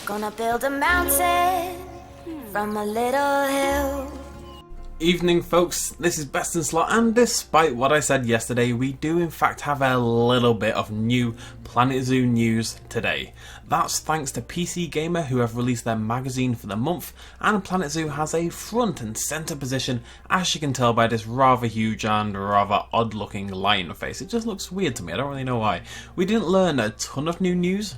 Gonna build a mountain from a little hill. Evening folks, this is Best in Slot, and despite what I said yesterday, we do in fact have a little bit of new Planet Zoo news today. That's thanks to PC Gamer, who have released their magazine for the month, and Planet Zoo has a front and centre position, as you can tell by this rather huge and rather odd looking lion face. It just looks weird to me, I don't really know why. We didn't learn a ton of new news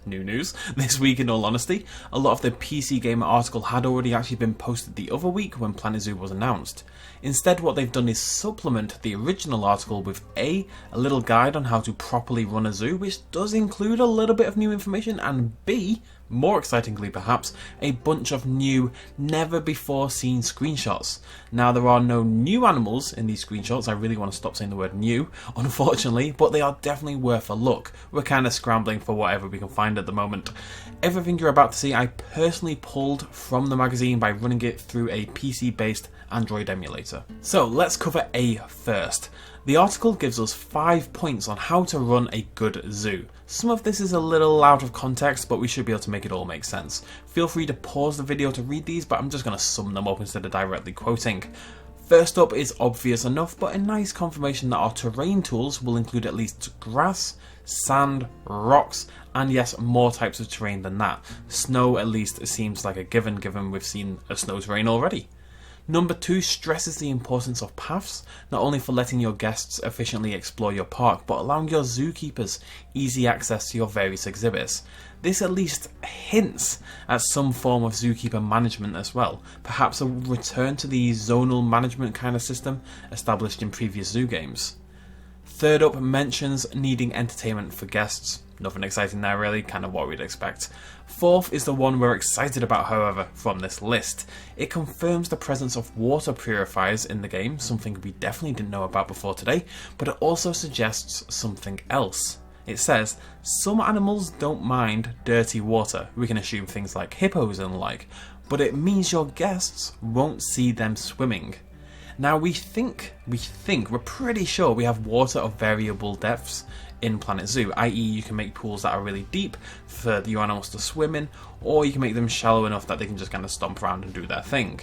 this week in all honesty. A lot of the PC Gamer article had already actually been posted the other week when Planet Zoo was announced. Instead, what they've done is supplement the original article with a little guide on how to properly run a zoo, which does include a little bit of new information, and B, more excitingly perhaps, a bunch of new, never before seen screenshots. Now, there are no new animals in these screenshots. I really want to stop saying the word new, unfortunately, but they are definitely worth a look. We're kind of scrambling for whatever we can find at the moment. Everything you're about to see I personally pulled from the magazine by running it through a PC-based Android emulator. So let's cover A first. The article gives us 5 points on how to run a good zoo. Some of this is a little out of context, but we should be able to make it all make sense. Feel free to pause the video to read these, but I'm just going to sum them up instead of directly quoting. First up is obvious enough, but a nice confirmation that our terrain tools will include at least grass, sand, rocks, and yes, more types of terrain than that. Snow at least seems like a given we've seen a snow terrain already. Number 2 stresses the importance of paths, not only for letting your guests efficiently explore your park, but allowing your zookeepers easy access to your various exhibits. This at least hints at some form of zookeeper management as well, perhaps a return to the zonal management kind of system established in previous zoo games. Third up mentions needing entertainment for guests. Nothing exciting there really, kind of what we'd expect. Fourth is the one we're excited about, however, from this list. It confirms the presence of water purifiers in the game, something we definitely didn't know about before today, but it also suggests something else. It says, some animals don't mind dirty water. We can assume things like hippos and the like, but it means your guests won't see them swimming. Now we're pretty sure we have water of variable depths in Planet Zoo, i.e. you can make pools that are really deep for your animals to swim in, or you can make them shallow enough that they can just kind of stomp around and do their thing.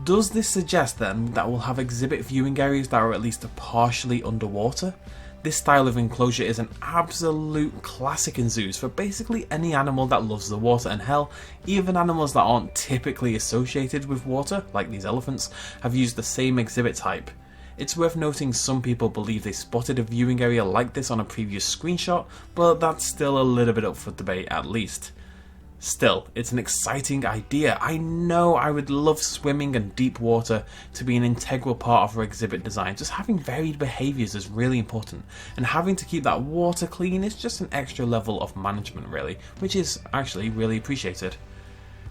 Does this suggest then that we'll have exhibit viewing areas that are at least partially underwater? This style of enclosure is an absolute classic in zoos for basically any animal that loves the water, and hell, even animals that aren't typically associated with water, like these elephants, have used the same exhibit type. It's worth noting some people believe they spotted a viewing area like this on a previous screenshot, but that's still a little bit up for debate at least. Still, it's an exciting idea. I know I would love swimming and deep water to be an integral part of our exhibit design. Just having varied behaviours is really important, and having to keep that water clean is just an extra level of management really, which is actually really appreciated.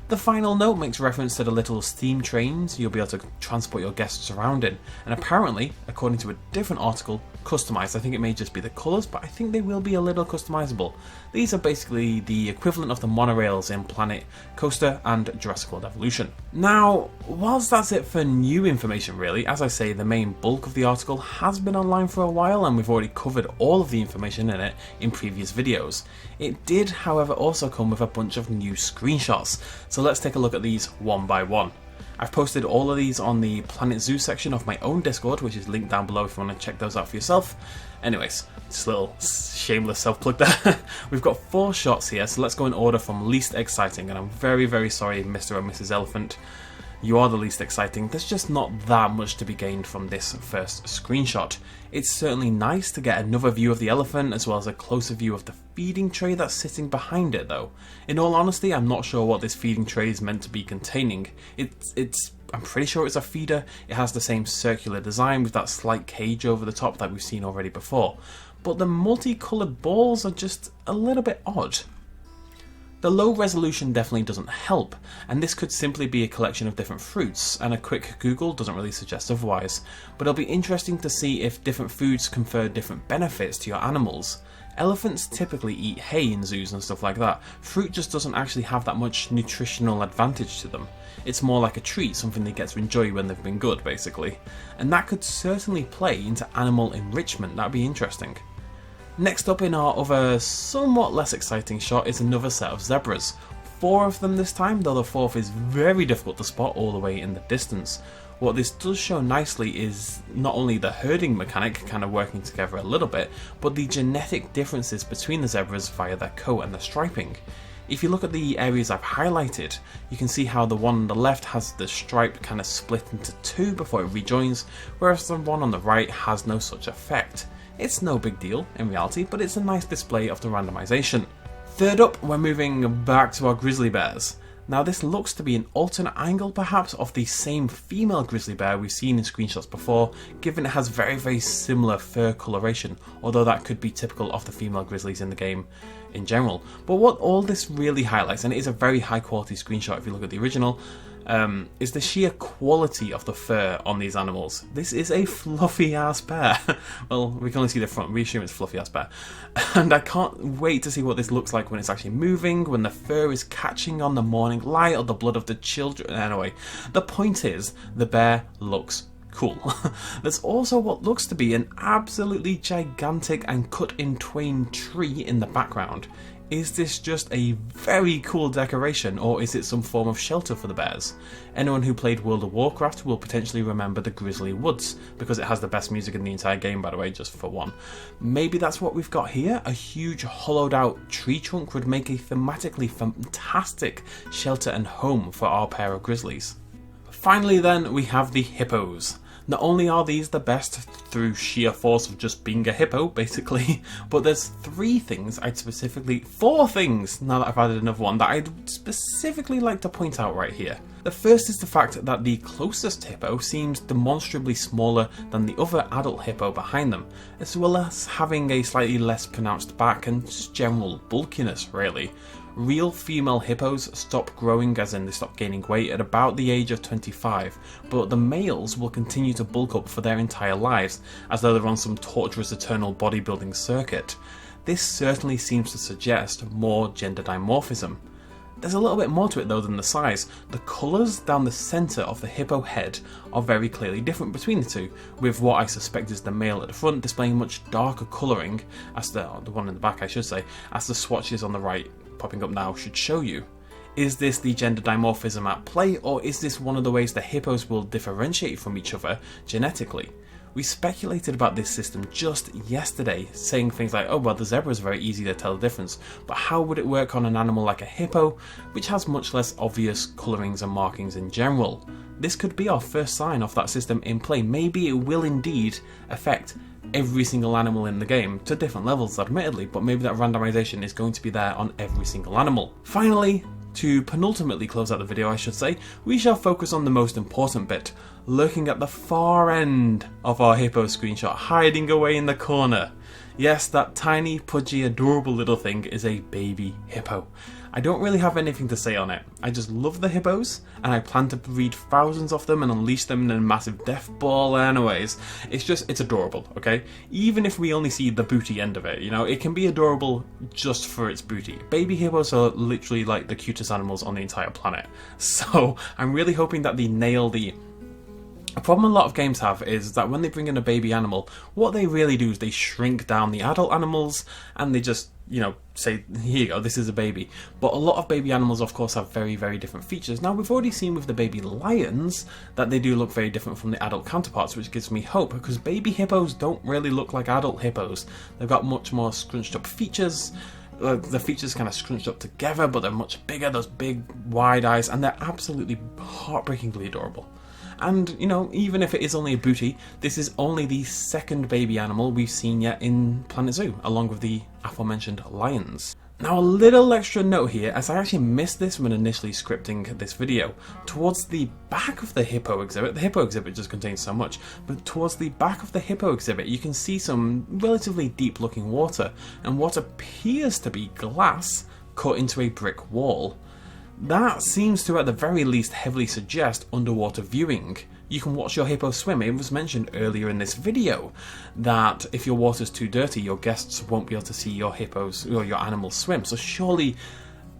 The final note makes reference to the little steam trains you'll be able to transport your guests around in, and apparently, according to a different article, customised. I think it may just be the colours, but I think they will be a little customisable. These are basically the equivalent of the monorails in Planet Coaster and Jurassic World Evolution. Now, whilst that's it for new information really, as I say, the main bulk of the article has been online for a while and we've already covered all of the information in it in previous videos. It did, however, also come with a bunch of new screenshots, so let's take a look at these one by one. I've posted all of these on the Planet Zoo section of my own Discord, which is linked down below if you want to check those out for yourself. Anyways, just a little shameless self-plug there. We've got 4 shots here, so let's go in order from least exciting, and I'm very, very sorry, Mr. and Mrs. Elephant. You are the least exciting. There's just not that much to be gained from this first screenshot. It's certainly nice to get another view of the elephant as well as a closer view of the feeding tray that's sitting behind it though. In all honesty, I'm not sure what this feeding tray is meant to be containing. I'm pretty sure it's a feeder. It has the same circular design with that slight cage over the top that we've seen already before. But the multicoloured balls are just a little bit odd. The low resolution definitely doesn't help, and this could simply be a collection of different fruits, and a quick Google doesn't really suggest otherwise, but it'll be interesting to see if different foods confer different benefits to your animals. Elephants typically eat hay in zoos and stuff like that. Fruit just doesn't actually have that much nutritional advantage to them. It's more like a treat, something they get to enjoy when they've been good, basically. And that could certainly play into animal enrichment. That'd be interesting. Next up in our other somewhat less exciting shot is another set of zebras. 4 of them this time, though the 4th is very difficult to spot all the way in the distance. What this does show nicely is not only the herding mechanic kind of working together a little bit, but the genetic differences between the zebras via their coat and their striping. If you look at the areas I've highlighted, you can see how the one on the left has the stripe kind of split into 2 before it rejoins, whereas the one on the right has no such effect. It's no big deal in reality, but it's a nice display of the randomization. Third up, we're moving back to our grizzly bears. Now this looks to be an alternate angle perhaps of the same female grizzly bear we've seen in screenshots before, given it has very similar fur coloration, although that could be typical of the female grizzlies in the game in general. But what all this really highlights, and it is a very high quality screenshot if you look at the original, is the sheer quality of the fur on these animals. This is a fluffy ass bear. Well, we can only see the front, we assume it's a fluffy ass bear. And I can't wait to see what this looks like when it's actually moving, when the fur is catching on the morning light or the blood of the children. Anyway, the point is, the bear looks cool. There's also what looks to be an absolutely gigantic and cut in twain tree in the background. Is this just a very cool decoration, or is it some form of shelter for the bears? Anyone who played World of Warcraft will potentially remember the Grizzly Woods, because it has the best music in the entire game, by the way, just for one. Maybe that's what we've got here? A huge hollowed out tree trunk would make a thematically fantastic shelter and home for our pair of grizzlies. Finally then, we have the hippos. Not only are these the best through sheer force of just being a hippo, basically, but there's 4 things, now that I've added another one, that I'd specifically like to point out right here. The first is the fact that the closest hippo seems demonstrably smaller than the other adult hippo behind them, as well as having a slightly less pronounced back and just general bulkiness, really. Real female hippos stop growing, as in they stop gaining weight, at about the age of 25, but the males will continue to bulk up for their entire lives, as though they're on some torturous eternal bodybuilding circuit. This certainly seems to suggest more gender dimorphism. There's a little bit more to it though than the size. The colours down the centre of the hippo head are very clearly different between the two, with what I suspect is the male at the front displaying much darker colouring, as the one in the back I should say, as the swatches on the right popping up now should show you. Is this the gender dimorphism at play, or is this one of the ways the hippos will differentiate from each other genetically? We speculated about this system just yesterday, saying things like, oh well, the zebra is very easy to tell the difference, but how would it work on an animal like a hippo, which has much less obvious colourings and markings in general? This could be our first sign of that system in play. Maybe it will indeed affect every single animal in the game, to different levels admittedly, but maybe that randomization is going to be there on every single animal. Finally, to penultimately close out the video I should say, we shall focus on the most important bit, looking at the far end of our hippo screenshot, hiding away in the corner. Yes, that tiny, pudgy, adorable little thing is a baby hippo. I don't really have anything to say on it. I just love the hippos, and I plan to breed thousands of them and unleash them in a massive death ball anyways. It's adorable, okay? Even if we only see the booty end of it, you know, it can be adorable just for its booty. Baby hippos are literally like the cutest animals on the entire planet. So, I'm really hoping that they nail the... A problem a lot of games have is that when they bring in a baby animal, what they really do is they shrink down the adult animals and they just, you know, say, here you go, this is a baby. But a lot of baby animals, of course, have very different features. Now, we've already seen with the baby lions that they do look very different from the adult counterparts, which gives me hope, because baby hippos don't really look like adult hippos. They've got much more scrunched up features. The features kind of scrunched up together, but they're much bigger, those big wide eyes, and they're absolutely heartbreakingly adorable. And, you know, even if it is only a booty, this is only the second baby animal we've seen yet in Planet Zoo, along with the aforementioned lions. Now, a little extra note here, as I actually missed this when initially scripting this video. Towards the back of the hippo exhibit just contains so much, but towards the back of the hippo exhibit you can see some relatively deep looking water, and what appears to be glass cut into a brick wall. That seems to at the very least heavily suggest underwater viewing. You can watch your hippo swim. It was mentioned earlier in this video that if your water's too dirty, your guests won't be able to see your hippos or your animals swim. So surely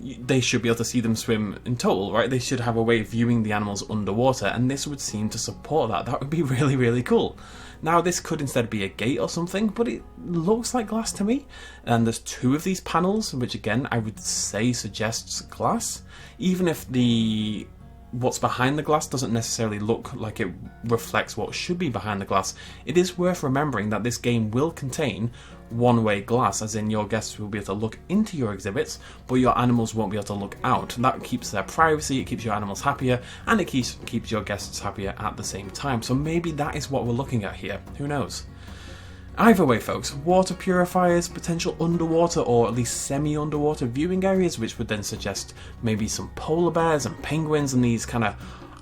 they should be able to see them swim in total, right? They should have a way of viewing the animals underwater, and this would seem to support that. That would be really, really cool. Now, this could instead be a gate or something, but it looks like glass to me. And there's 2 of these panels, which again, I would say suggests glass. Even if what's behind the glass doesn't necessarily look like it reflects what should be behind the glass, it is worth remembering that this game will contain one-way glass, as in your guests will be able to look into your exhibits, but your animals won't be able to look out. That keeps their privacy, it keeps your animals happier, and it keeps your guests happier at the same time. So maybe that is what we're looking at here. Who knows? Either way, folks, water purifiers, potential underwater or at least semi-underwater viewing areas, which would then suggest maybe some polar bears and penguins and these kind of...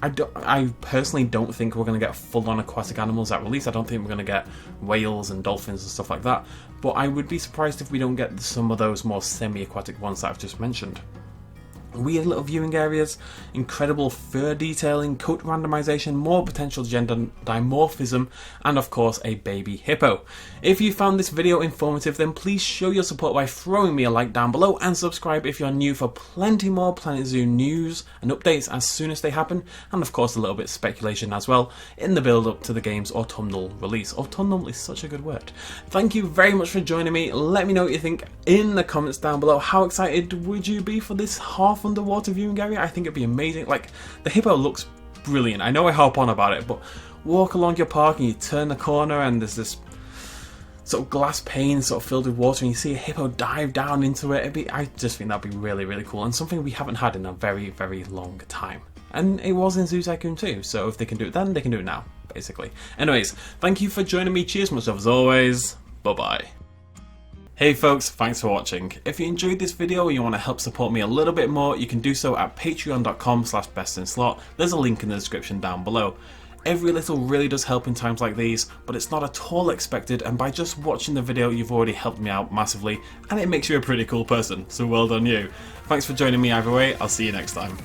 I personally don't think we're going to get full-on aquatic animals at release. I don't think we're going to get whales and dolphins and stuff like that. But I would be surprised if we don't get some of those more semi-aquatic ones that I've just mentioned. Weird little viewing areas, incredible fur detailing, coat randomization, more potential gender dimorphism, and of course a baby hippo. If you found this video informative, then please show your support by throwing me a like down below and subscribe if you're new for plenty more Planet Zoo news and updates as soon as they happen, and of course a little bit of speculation as well in the build up to the game's autumnal release. Autumnal is such a good word. Thank you very much for joining me. Let me know what you think in the comments down below. How excited would you be for this half underwater viewing area? I think it'd be amazing. Like, the hippo looks brilliant. I know I harp on about it, but walk along your park and you turn the corner and there's this sort of glass pane sort of filled with water and you see a hippo dive down into it. I just think that'd be really, really cool and something we haven't had in a very, very long time. And it was in Zoo Tycoon too, so if they can do it then, they can do it now, basically. Anyways, thank you for joining me. Cheers, much love as always. Bye-bye. Hey folks, thanks for watching. If you enjoyed this video and you want to help support me a little bit more, you can do so at patreon.com/bestinslot. There's a link in the description down below. Every little really does help in times like these, but it's not at all expected, and by just watching the video you've already helped me out massively, and it makes you a pretty cool person, so well done you. Thanks for joining me either way, I'll see you next time.